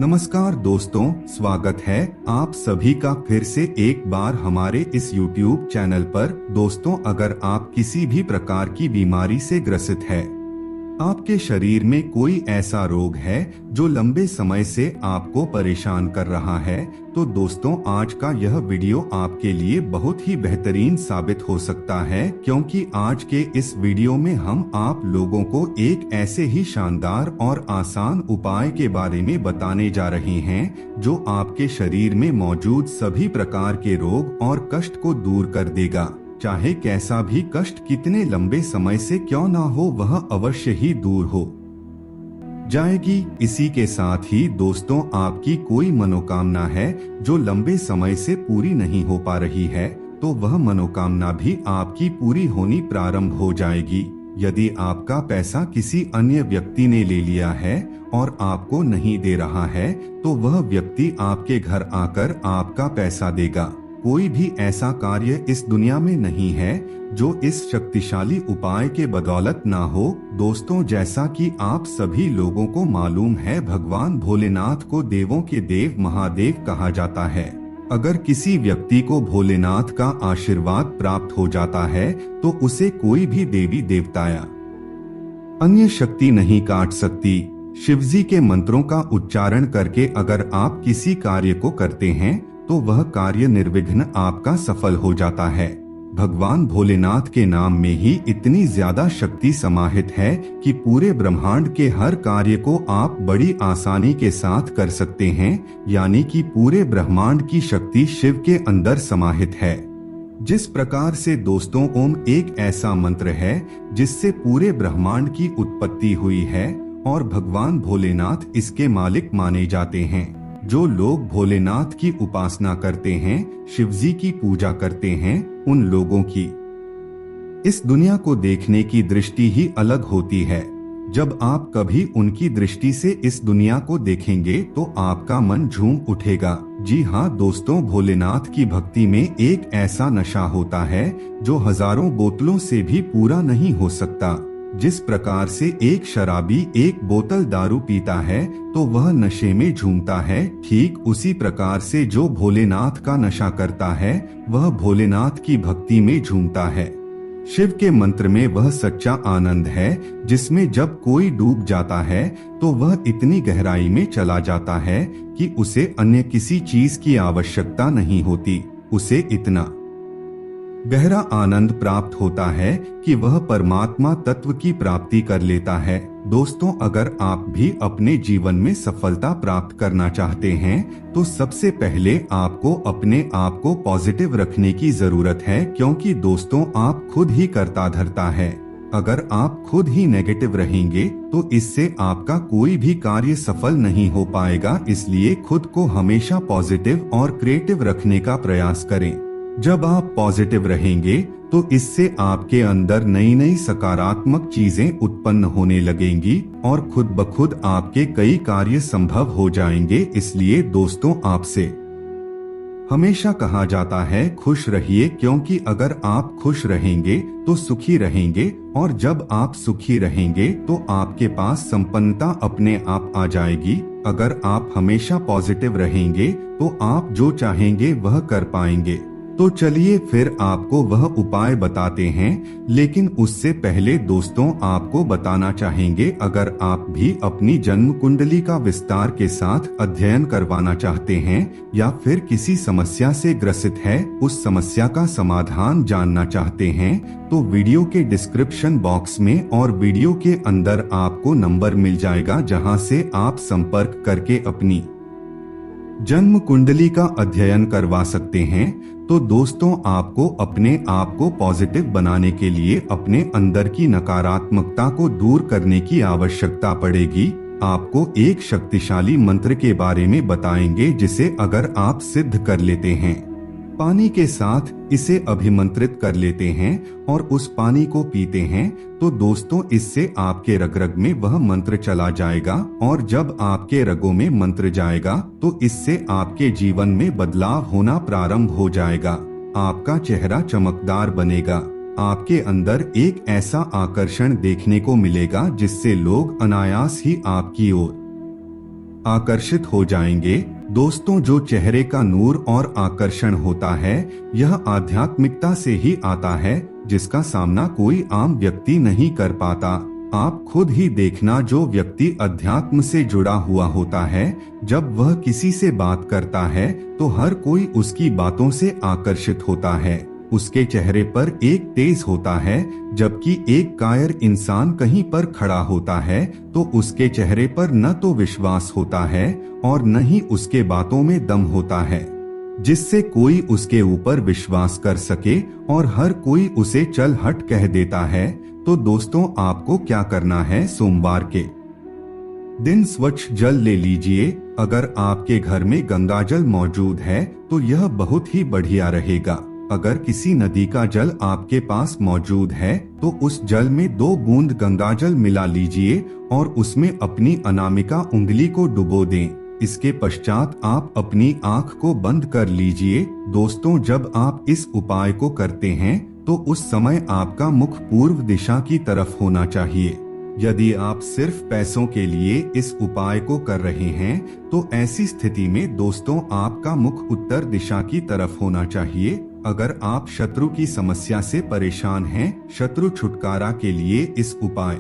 नमस्कार दोस्तों, स्वागत है आप सभी का फिर से एक बार हमारे इस YouTube चैनल पर। दोस्तों, अगर आप किसी भी प्रकार की बीमारी से ग्रसित है, आपके शरीर में कोई ऐसा रोग है जो लंबे समय से आपको परेशान कर रहा है, तो दोस्तों आज का यह वीडियो आपके लिए बहुत ही बेहतरीन साबित हो सकता है, क्योंकि आज के इस वीडियो में हम आप लोगों को एक ऐसे ही शानदार और आसान उपाय के बारे में बताने जा रहे हैं जो आपके शरीर में मौजूद सभी प्रकार के रोग और कष्ट को दूर कर देगा। चाहे कैसा भी कष्ट कितने लंबे समय से क्यों ना हो, वह अवश्य ही दूर हो जाएगी। इसी के साथ ही दोस्तों, आपकी कोई मनोकामना है जो लंबे समय से पूरी नहीं हो पा रही है, तो वह मनोकामना भी आपकी पूरी होनी प्रारंभ हो जाएगी। यदि आपका पैसा किसी अन्य व्यक्ति ने ले लिया है और आपको नहीं दे रहा है, तो वह व्यक्ति आपके घर आकर आपका पैसा देगा। कोई भी ऐसा कार्य इस दुनिया में नहीं है जो इस शक्तिशाली उपाय के बदौलत ना हो। दोस्तों, जैसा कि आप सभी लोगों को मालूम है, भगवान भोलेनाथ को देवों के देव महादेव कहा जाता है। अगर किसी व्यक्ति को भोलेनाथ का आशीर्वाद प्राप्त हो जाता है, तो उसे कोई भी देवी देवता या अन्य शक्ति नहीं काट सकती। शिवजी के मंत्रों का उच्चारण करके अगर आप किसी कार्य को करते हैं, तो वह कार्य निर्विघ्न आपका सफल हो जाता है। भगवान भोलेनाथ के नाम में ही इतनी ज्यादा शक्ति समाहित है कि पूरे ब्रह्मांड के हर कार्य को आप बड़ी आसानी के साथ कर सकते हैं। यानी कि पूरे ब्रह्मांड की शक्ति शिव के अंदर समाहित है। जिस प्रकार से दोस्तों, ओम एक ऐसा मंत्र है जिससे पूरे ब्रह्मांड की उत्पत्ति हुई है और भगवान भोलेनाथ इसके मालिक माने जाते हैं। जो लोग भोलेनाथ की उपासना करते हैं, शिवजी की पूजा करते हैं, उन लोगों की इस दुनिया को देखने की दृष्टि ही अलग होती है। जब आप कभी उनकी दृष्टि से इस दुनिया को देखेंगे तो आपका मन झूम उठेगा। जी हाँ दोस्तों, भोलेनाथ की भक्ति में एक ऐसा नशा होता है जो हजारों बोतलों से भी पूरा नहीं हो सकता। जिस प्रकार से एक शराबी एक बोतल दारू पीता है तो वह नशे में झूमता है, ठीक उसी प्रकार से जो भोलेनाथ का नशा करता है वह भोलेनाथ की भक्ति में झूमता है। शिव के मंत्र में वह सच्चा आनंद है जिसमें जब कोई डूब जाता है तो वह इतनी गहराई में चला जाता है कि उसे अन्य किसी चीज की आवश्यकता नहीं होती। उसे इतना गहरा आनंद प्राप्त होता है कि वह परमात्मा तत्व की प्राप्ति कर लेता है। दोस्तों, अगर आप भी अपने जीवन में सफलता प्राप्त करना चाहते हैं, तो सबसे पहले आपको अपने आप को पॉजिटिव रखने की जरूरत है, क्योंकि दोस्तों आप खुद ही करता धरता है। अगर आप खुद ही नेगेटिव रहेंगे तो इससे आपका कोई भी कार्य सफल नहीं हो पाएगा। इसलिए खुद को हमेशा पॉजिटिव और क्रिएटिव रखने का प्रयास करें। जब आप पॉजिटिव रहेंगे तो इससे आपके अंदर नई नई सकारात्मक चीजें उत्पन्न होने लगेंगी और खुद ब खुद आपके कई कार्य संभव हो जाएंगे। इसलिए दोस्तों, आपसे हमेशा कहा जाता है खुश रहिए, क्योंकि अगर आप खुश रहेंगे तो सुखी रहेंगे, और जब आप सुखी रहेंगे तो आपके पास संपन्नता अपने आप आ जाएगी। अगर आप हमेशा पॉजिटिव रहेंगे तो आप जो चाहेंगे वह कर पाएंगे। तो चलिए फिर आपको वह उपाय बताते हैं, लेकिन उससे पहले दोस्तों आपको बताना चाहेंगे, अगर आप भी अपनी जन्म कुंडली का विस्तार के साथ अध्ययन करवाना चाहते हैं या फिर किसी समस्या से ग्रसित है, उस समस्या का समाधान जानना चाहते हैं, तो वीडियो के डिस्क्रिप्शन बॉक्स में और वीडियो के अंदर आपको नंबर मिल जाएगा, जहां से आप संपर्क करके अपनी जन्म कुंडली का अध्ययन करवा सकते हैं। तो दोस्तों, आपको अपने आप को पॉजिटिव बनाने के लिए अपने अंदर की नकारात्मकता को दूर करने की आवश्यकता पड़ेगी। आपको एक शक्तिशाली मंत्र के बारे में बताएंगे जिसे अगर आप सिद्ध कर लेते हैं, पानी के साथ इसे अभिमंत्रित कर लेते हैं और उस पानी को पीते हैं, तो दोस्तों इससे आपके रग रग में वह मंत्र चला जाएगा, और जब आपके रगों में मंत्र जाएगा तो इससे आपके जीवन में बदलाव होना प्रारंभ हो जाएगा। आपका चेहरा चमकदार बनेगा। आपके अंदर एक ऐसा आकर्षण देखने को मिलेगा जिससे लोग अनायास ही आपकी ओर आकर्षित हो जाएंगे। दोस्तों, जो चेहरे का नूर और आकर्षण होता है, यह आध्यात्मिकता से ही आता है, जिसका सामना कोई आम व्यक्ति नहीं कर पाता। आप खुद ही देखना, जो व्यक्ति अध्यात्म से जुड़ा हुआ होता है, जब वह किसी से बात करता है तो हर कोई उसकी बातों से आकर्षित होता है। उसके चेहरे पर एक तेज होता है, जबकि एक कायर इंसान कहीं पर खड़ा होता है तो उसके चेहरे पर न तो विश्वास होता है और न ही उसके बातों में दम होता है, जिससे कोई उसके ऊपर विश्वास कर सके और हर कोई उसे चल हट कह देता है। तो दोस्तों, आपको क्या करना है? सोमवार के दिन स्वच्छ जल ले लीजिए। अगर आपके घर में गंगा जल मौजूद है तो यह बहुत ही बढ़िया रहेगा। अगर किसी नदी का जल आपके पास मौजूद है तो उस जल में 2 बूंद गंगा जल मिला लीजिए और उसमें अपनी अनामिका उंगली को डुबो दें। इसके पश्चात आप अपनी आंख को बंद कर लीजिए। दोस्तों, जब आप इस उपाय को करते हैं तो उस समय आपका मुख पूर्व दिशा की तरफ होना चाहिए। यदि आप सिर्फ पैसों के लिए इस उपाय को कर रहे हैं तो ऐसी स्थिति में दोस्तों आपका मुख उत्तर दिशा की तरफ होना चाहिए। अगर आप शत्रु की समस्या से परेशान हैं, शत्रु छुटकारा के लिए इस उपाय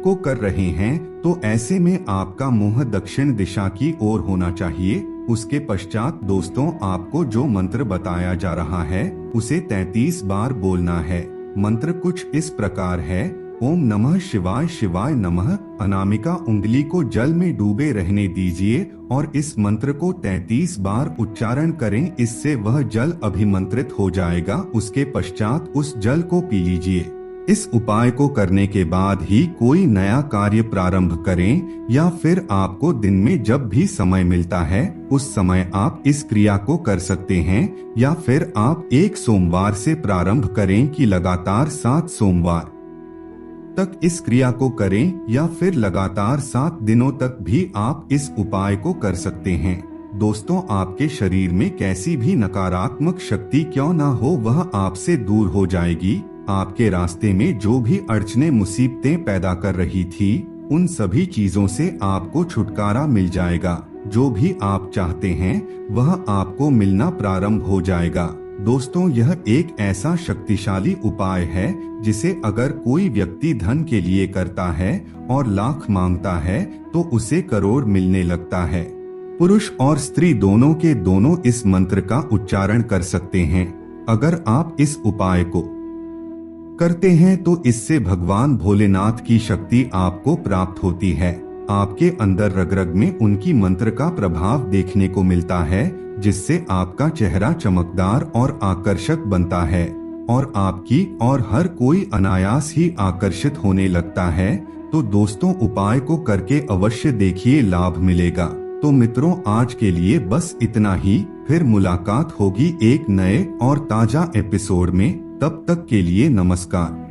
को कर रहे हैं, तो ऐसे में आपका मुंह दक्षिण दिशा की ओर होना चाहिए। उसके पश्चात दोस्तों, आपको जो मंत्र बताया जा रहा है उसे 33 बार बोलना है। मंत्र कुछ इस प्रकार है: ओम नमः शिवाय शिवाय नमः। अनामिका उंगली को जल में डूबे रहने दीजिए और इस मंत्र को 33 बार उच्चारण करें। इससे वह जल अभिमंत्रित हो जाएगा। उसके पश्चात उस जल को पी लीजिए। इस उपाय को करने के बाद ही कोई नया कार्य प्रारंभ करें, या फिर आपको दिन में जब भी समय मिलता है उस समय आप इस क्रिया को कर सकते हैं। या फिर आप एक सोमवार से प्रारंभ करें कि लगातार 7 सोमवार तक इस क्रिया को करें, या फिर लगातार 7 दिनों तक भी आप इस उपाय को कर सकते हैं। दोस्तों, आपके शरीर में कैसी भी नकारात्मक शक्ति क्यों ना हो, वह आपसे दूर हो जाएगी। आपके रास्ते में जो भी अड़चने मुसीबतें पैदा कर रही थी, उन सभी चीजों से आपको छुटकारा मिल जाएगा। जो भी आप चाहते हैं वह आपको मिलना प्रारंभ हो जाएगा। दोस्तों, यह एक ऐसा शक्तिशाली उपाय है जिसे अगर कोई व्यक्ति धन के लिए करता है और लाख मांगता है तो उसे करोड़ मिलने लगता है। पुरुष और स्त्री दोनों के दोनों इस मंत्र का उच्चारण कर सकते हैं। अगर आप इस उपाय को करते हैं तो इससे भगवान भोलेनाथ की शक्ति आपको प्राप्त होती है। आपके अंदर रग रग में उनकी मंत्र का प्रभाव देखने को मिलता है, जिससे आपका चेहरा चमकदार और आकर्षक बनता है और आपकी और हर कोई अनायास ही आकर्षित होने लगता है। तो दोस्तों, उपाय को करके अवश्य देखिए, लाभ मिलेगा। तो मित्रों, आज के लिए बस इतना ही। फिर मुलाकात होगी एक नए और ताजा एपिसोड में। तब तक के लिए नमस्कार।